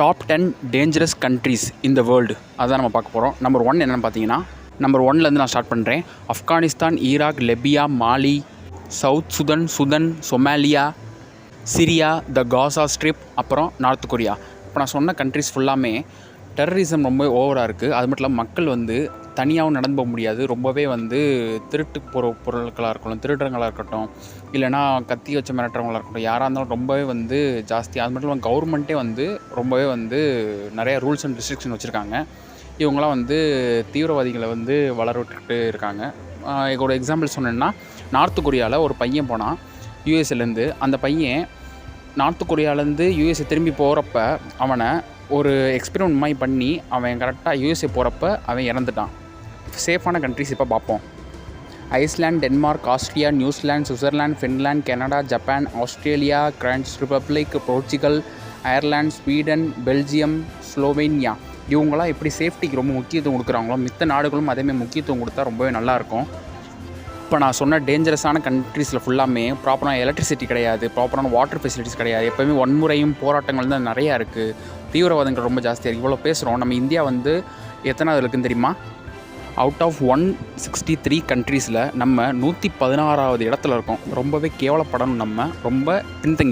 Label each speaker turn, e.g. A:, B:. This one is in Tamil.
A: Top 10 dangerous countries in the world அதான் நம்ம பார்க்க போகிறோம். நம்பர் 1 என்னென்னு பார்த்தீங்கன்னா, நம்பர் 1லேருந்து நான் ஸ்டார்ட் பண்ணுறேன். ஆப்கானிஸ்தான், ஈராக், லிபியா, மாலி, சவுத் சுதன், சொமாலியா, சிரியா, த காசா ஸ்ட்ரிப், அப்புறம் நார்த் கொரியா. இப்போ நான் சொன்ன கண்ட்ரிஸ் ஃபுல்லாமே டெரரிசம் ரொம்ப ஓவராக இருக்குது. அது மட்டும் இல்லாமல் மக்கள் வந்து தனியாகவும் நடந்து போக முடியாது. ரொம்பவே வந்து திருட்டு பொருட்களாக இருக்கட்டும், திருடங்களாக இருக்கட்டும், இல்லைனா கத்தி வச்ச மிரட்டுறவங்களாக இருக்கட்டும், யாராக இருந்தாலும் ரொம்பவே வந்து ஜாஸ்தி. அது மட்டும் இல்லாமல் கவர்மெண்ட்டே வந்து ரொம்பவே வந்து நிறைய ரூல்ஸ் அண்ட் ரெஸ்ட்ரிக்ஷன் வச்சுருக்காங்க. இவங்களாம் வந்து தீவிரவாதிகளை வந்து வளர விட்டுக்கிட்டு இருக்காங்க. ஒரு எக்ஸாம்பிள் சொன்னேன்னா, நார்த் கொரியாவில் ஒரு பையன் போனான் யூஎஸ்ஏலேருந்து. அந்த பையன் நார்த் கொரியாவிலேருந்து யூஎஸ்ஏ திரும்பி போகிறப்ப அவனை ஒரு எக்ஸ்பெரிமெண்ட் மாதிரி பண்ணி அவன் கரெக்டாக யூஎஸ்ஏ போகிறப்ப அவன் இறந்துட்டான். சேஃபான கண்ட்ரிஸ் இப்போ பார்ப்போம். Island, Denmark, Austria, New Zealand, Switzerland, Finland, Canada, Japan, Australia, France republic, Portugal, Ireland, Sweden, Belgium, Slovenia. இவங்களாம் எப்படி சேஃப்டிக்கு ரொம்ப முக்கியத்துவம் கொடுக்குறாங்களோ மித்த நாடுகளும் அதேமாதிரி முக்கியத்துவம் கொடுத்தா ரொம்பவே நல்லாயிருக்கும். இப்போ நான் சொன்ன டேஞ்சரஸான கண்ட்ரீஸில் ஃபுல்லாமே ப்ராப்பரான எலக்ட்ரிசிட்டி கிடையாது, ப்ராப்பரான வாட்டர் ஃபெசிலிட்டிஸ் கிடையாது. எப்போயுமே வன்முறையும் போராட்டங்கள் தான் நிறையா இருக்குது. தீவிரவாதங்கள் ரொம்ப ஜாஸ்தியாக இருக்குது. இவ்வளோ பேசுகிறோம். நம்ம இந்தியா வந்து எத்தனாவது இருக்குன்னு தெரியுமா? அவுட் ஆஃப் 163 கண்ட்ரீஸில் நம்ம 116வது இடத்துல இருக்கோம். ரொம்பவே கேவலப்படணும். நம்ம ரொம்ப பின்தங்கி